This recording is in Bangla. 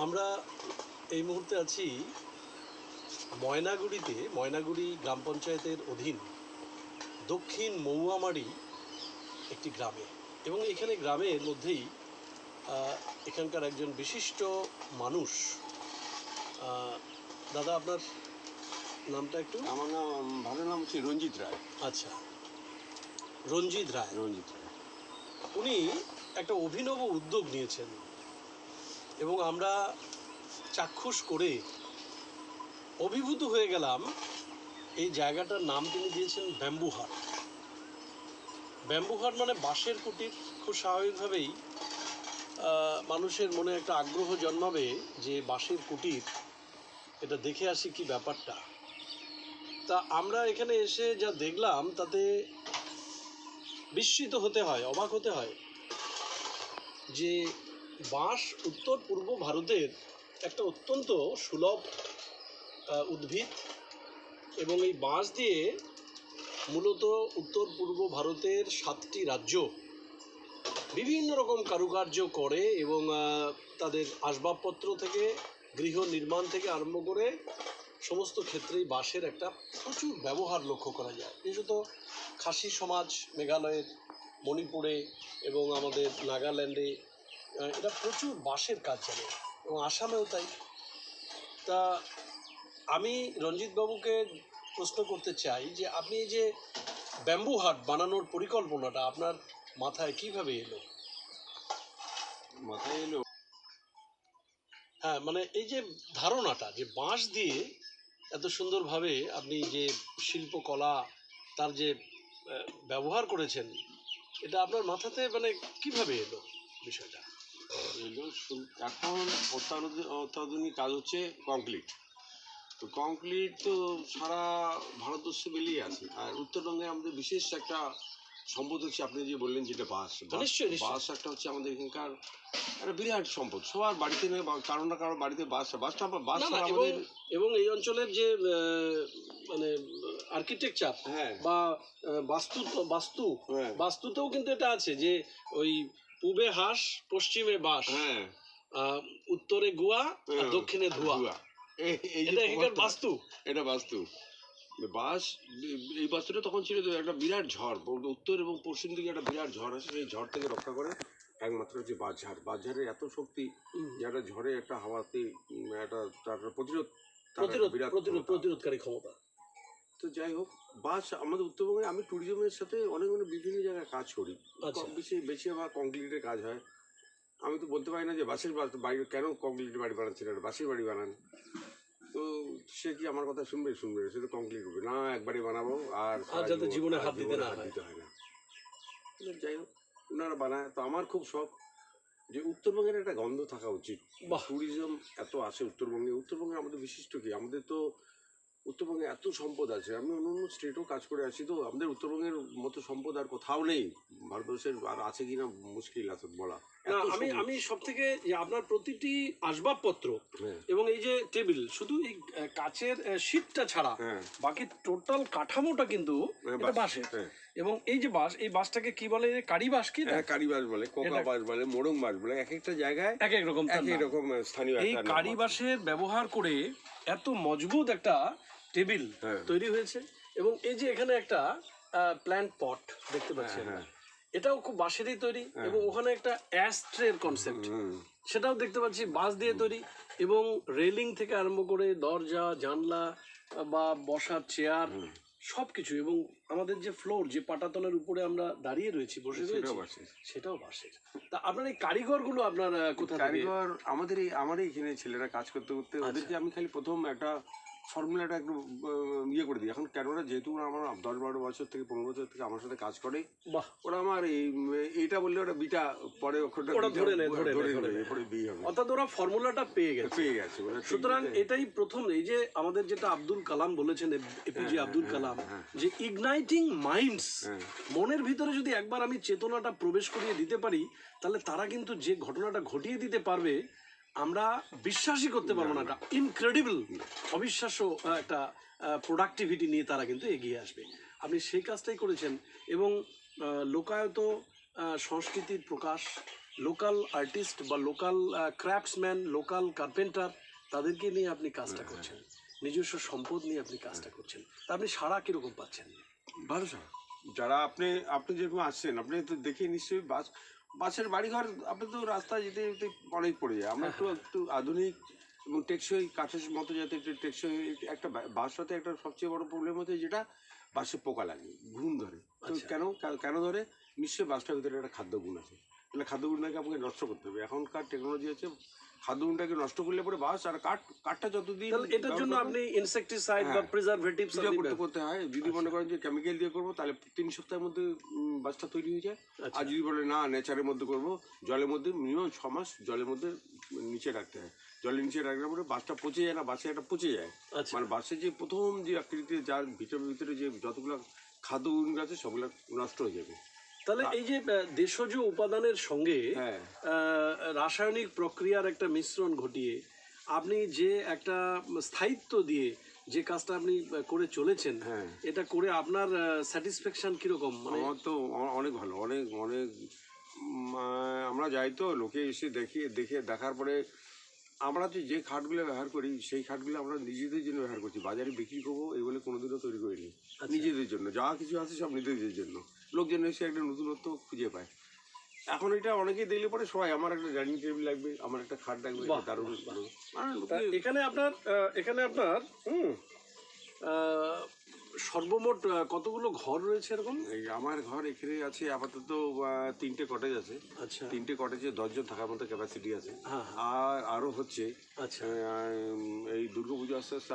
আমরা এই মুহূর্তে আছি ময়নাগুড়িতে, ময়নাগুড়ি গ্রাম পঞ্চায়েতের অধীন দক্ষিণ মৌয়ামারি একটি গ্রামে, এবং এখানে গ্রামের মধ্যেই এখানকার একজন বিশিষ্ট মানুষ। দাদা, আপনার নামটা একটু? আমার নাম, ভালো নাম হচ্ছে রঞ্জিত রায়। আচ্ছা, রঞ্জিত রায়। রঞ্জিত রায় উনি একটা অভিনব উদ্যোগ নিয়েছেন এবং আমরা চাক্ষুষ করে অভিভূত হয়ে গেলাম। এই জায়গাটার নাম তিনি দিয়েছেন ব্যাম্বু হাট। ব্যাম্বু হাট মানে বাঁশের কুটির। খুব স্বাভাবিকভাবেই মানুষের মনে একটা আগ্রহ জন্মাবে যে বাঁশের কুটির, এটা দেখে আসি কি ব্যাপারটা। তা আমরা এখানে এসে যা দেখলাম তাতে বিস্মিত হতে হয়, অবাক হতে হয় যে বাঁশ উত্তর পূর্ব ভারতের একটা অত্যন্ত সুলভ উদ্ভিদ, এবং এই বাঁশ দিয়ে মূলত উত্তর পূর্ব ভারতের 7টি রাজ্য বিভিন্ন রকম কারুকার্য করে, এবং তাদের আসবাবপত্র থেকে গৃহ নির্মাণ থেকে আরম্ভ করে সমস্ত ক্ষেত্রেই বাঁশের একটা প্রচুর ব্যবহার লক্ষ্য করা যায়। বিশেষত খাসি সমাজ মেঘালয়ের, মণিপুরে এবং আমাদের নাগাল্যান্ডে এটা প্রচুর বাঁশের কাজ জানে, এবং আসামেও তাই। তা আমি রঞ্জিতবাবুকে প্রশ্ন করতে চাই যে আপনি এই যে ব্যাম্বু হাট বানানোর পরিকল্পনাটা আপনার মাথায় কিভাবে এলো? মাথায় এলো, হ্যাঁ, মানে এই যে ধারণাটা যে বাঁশ দিয়ে এত সুন্দরভাবে আপনি যে শিল্পকলা তার যে ব্যবহার করেছেন, এটা আপনার মাথাতে মানে কিভাবে এলো বিষয়টা? এখন অত্যাধুনিক কাজ হচ্ছে কংক্রিট। তো কংক্রিট তো সারা ভারতবর্ষে মিলিয়ে আছে, আর উত্তরবঙ্গে আমাদের বিশেষ একটা সম্পদ হচ্ছে, আপনি যে বললেন যেটা বাঁশ। বাঁশ একটা হচ্ছে আমাদের এখানকার একটা বিরাট সম্পদ। সবার বাড়িতে নয়, কারো না কারো বাড়িতে বাঁশটা আমাদের। এবং এই অঞ্চলের যে মানে আর্কিটেকচার বা বাস্তুতেও কিন্তু এটা আছে যে ওই পূবে হাঁস, পশ্চিমে বাঁশ, উত্তরে গুয়া, দক্ষিণে ধোঁয়া। বাস্তু, এটা বাস্তু। বাঁশ, এই বাস্তুটা তখন ছিল একটা বিরাট ঝড়, উত্তর এবং পশ্চিম দিকে একটা বিরাট ঝড় আসে, সেই ঝড় থেকে রক্ষা করে একমাত্র হচ্ছে বাঁশঝাড়। বাঁশঝাড়ের এত শক্তি যে একটা ঝড়ে, একটা হাওয়াতে একটা তার প্রতিরোধকারী ক্ষমতা। তো যাই হোক, বাঁশ আমাদের উত্তরবঙ্গে, আমি ট্যুরিজমের সাথে অনেক বিভিন্ন জায়গায় কাজ করি। বেশিরভাগ কংক্রিটের কাজ হয়। আমি তো বলতে পারি না যে বাঁশের বাড়ি কেন কংক্রিটের বাড়ি বানাচ্ছেন, বাঁশের বাড়ি বানান। তো সে কি আমার কথা শুনবে? সে তো কংক্রিট করবে না, একবারই বানাবো, আর যাতে জীবনে হাত দিতে হয় না। যাই হোক, ওনারা বানায়। তো আমার খুব শখ যে উত্তরবঙ্গের একটা গন্ধ থাকা উচিত। ট্যুরিজম এত আসে উত্তরবঙ্গে। উত্তরবঙ্গে আমাদের বিশিষ্ট কি, আমাদের তো উত্তরবঙ্গে এত সম্পদ আছে। আমি অন্য অন্য স্টেটও কাজ করে আসি, তো আমাদের উত্তরবঙ্গের মতো সম্পদ আর কোথাও নেই ভারতবর্ষের। আর আছে কিনা মুশকিল আছে বলা। আমি সব থেকে আপনার প্রতিটি আসবাবপত্র এবং এই যে টেবিল, শুধু এই কাচের শীটটা ছাড়া বাকি টোটাল কাঠামোটা কিন্তু বাঁশের। এবং এই যে বাঁশ, এই বাঁশটাকে কি বলে? কারি বাঁশ। কি কারি বাঁশ বলে, কোকা বাঁশ বলে, মোড়ং বাঁশ বলে, এক একটা জায়গায় এক এক রকম স্থানীয়। এই কারি বাঁশের ব্যবহার করে এত মজবুত একটা টেবিল তৈরি হয়েছে। এবং এই যে এখানে একটা প্ল্যান্ট পট দেখতে পাচ্ছি, এটাও খুব বাঁশেরই তৈরি। এবং ওখানে একটা অ্যাস্ট্রের কনসেপ্ট, সেটাও দেখতে পাচ্ছি বাঁশ দিয়ে তৈরি। এবং রেলিং থেকে আরম্ভ করে দরজা, জানলা বা বসার চেয়ার, সবকিছু। এবং আমাদের যে ফ্লোর, যে পাটাতনের উপরে আমরা দাঁড়িয়ে রয়েছি, বসে রয়েছি, সেটাও বাঁশের। তা আপনার এই কারিগরগুলো আপনার কোথায়? কারিগর আমারই এখানে ছেলেরা কাজ করতে করতে, ওদেরকে আমি খালি প্রথম একটা ফর্মুলাটা একটু ইয়ে করে দিই। এখন কেননা যেহেতু ওরা আমার 10-12 বছর থেকে 15 বছর থেকে আমার সাথে কাজ করে, ওরা আমার এইটা বললে ওরা বিটা পরে অক্ষরটা ধরে বিয়ে হবে, অর্থাৎ ওরা ফর্মুলাটা পেয়ে গেছে। সুতরাং এটাই প্রথম। এই যে আমাদের যেটা আব্দুল কালাম বলেছেন, এপিজে আব্দুল কালাম, যে ইগনাইটিং মাইন্ডস, মনের ভিতরে যদি একবার আমি চেতনাটা প্রবেশ করিয়ে দিতে পারি, তাহলে তারা কিন্তু যে ঘটনাটা ঘটিয়ে দিতে পারবে আমরা বিশ্বাসই করতে পারবো না। একটা ইনক্রেডিবল, অবিশ্বাস্য একটা প্রোডাক্টিভিটি নিয়ে তারা কিন্তু এগিয়ে আসবে। আপনি সেই কাজটাই করেছেন। এবং লোকায়ত সংস্কৃতির প্রকাশ লোকাল আর্টিস্ট বা লোকাল ক্রাফটসম্যান, লোকাল কার্পেন্টার, তাদেরকে নিয়ে আপনি কাজটা করছেন, নিজস্ব সম্পদ নিয়ে আপনি কাজটা করছেন, তা আপনি সাড়া কিরকম পাচ্ছেন? ভালো স্যার, যারা আপনি আপনি যেরকম আসছেন, আপনি তো দেখে নিশ্চয়ই বাসের বাড়িঘর আপনি তো রাস্তায় যেতে যেতে অনেক পড়ে যায়। আমরা একটু একটু আধুনিক এবং টেকসই কাঠের মতো যাতে একটু টেকসই একটা বাসাতে একটা সবচেয়ে বড় প্রবলেম হচ্ছে যেটা বাসে পোকা লাগে, ঘুম ধরে। তো আচ্ছা। কেন ধরে? নিশ্চয়ই বাসটার ভিতরে একটা খাদ্যগুণ আছে, তাহলে খাদ্যগুণটাকে আপনাকে নষ্ট করতে হবে। এখনকার টেকনোলজি আছে, খাদ্যগুণটাকে নষ্ট করলে পরে বাস আর কাঠটা যতদিন তাহলে এটার জন্য আপনি ইনসেক্টিসাইড বা হ্যাঁ, প্রিজারভেটিভস পূজা করতে হয়। যদি মনে করেন যে কেমিক্যাল দিয়ে করবো, তাহলে 3 সপ্তাহের মধ্যে বাসটা তৈরি হয়ে যায়। আচ্ছা। আর যদি বলে না নেচারের মধ্যে করবো, জলের মধ্যে মিনিমাম 6 মাস জলের মধ্যে নিচে রাখতে হয়। জলের নিচে রাখলে পরে বাসটা পচে যায় না, বাসে একটা পচে যায়। আচ্ছা। মানে বাসে যে প্রথম যে আকৃতিতে যার ভিতরে যে যতগুলো খাদ্য গুণ আছে সবগুলো নষ্ট হয়ে যাবে। তাহলে এই যে দেশজ উপাদানের সঙ্গে হ্যাঁ, রাসায়নিক প্রক্রিয়ার একটা মিশ্রণ ঘটিয়ে আপনি যে একটা স্থায়িত্ব দিয়ে যে কাজটা আপনি করে চলেছেন, হ্যাঁ। এটা করে আপনার স্যাটিসফ্যাকশন কিরকম? মানে আমার তো অনেক ভালো, অনেক অনেক আমরা যাই তো লোকে এসে দেখার পরে আমরা যে খাটগুলো ব্যবহার করি সেই খাটগুলো আমরা নিজেদের জন্য ব্যবহার করছি, বাজারে বিক্রি করবো এই বলে কোনোদিনও তৈরি করিনি। নিজেদের জন্য যা কিছু আছে সব নিজেদের জন্য, লোকজন এসে একটা নতুনত্ব খুঁজে পায়। এখন এটা অনেকেই দেখলে পরে সবাই আমার একটা ডাইনিং টেবিল লাগবে, আমার একটা খাট লাগবে, বাহ, দারুণ বাহ, দারুণ। মানে তা লোকে এখানে আপনার সর্বমোট কতগুলো ঘর রয়েছে এরকম? আমার ঘর এখানে আছে আপাতত 3টে কটেজ আছে। আচ্ছা। 3টে কটেজে 10 জন থাকার মতো ক্যাপাসিটি আছে। হ্যাঁ, হ্যাঁ। আর আরও হচ্ছে আচ্ছা। এই দুর্গাপুজো আস্তে আস্তে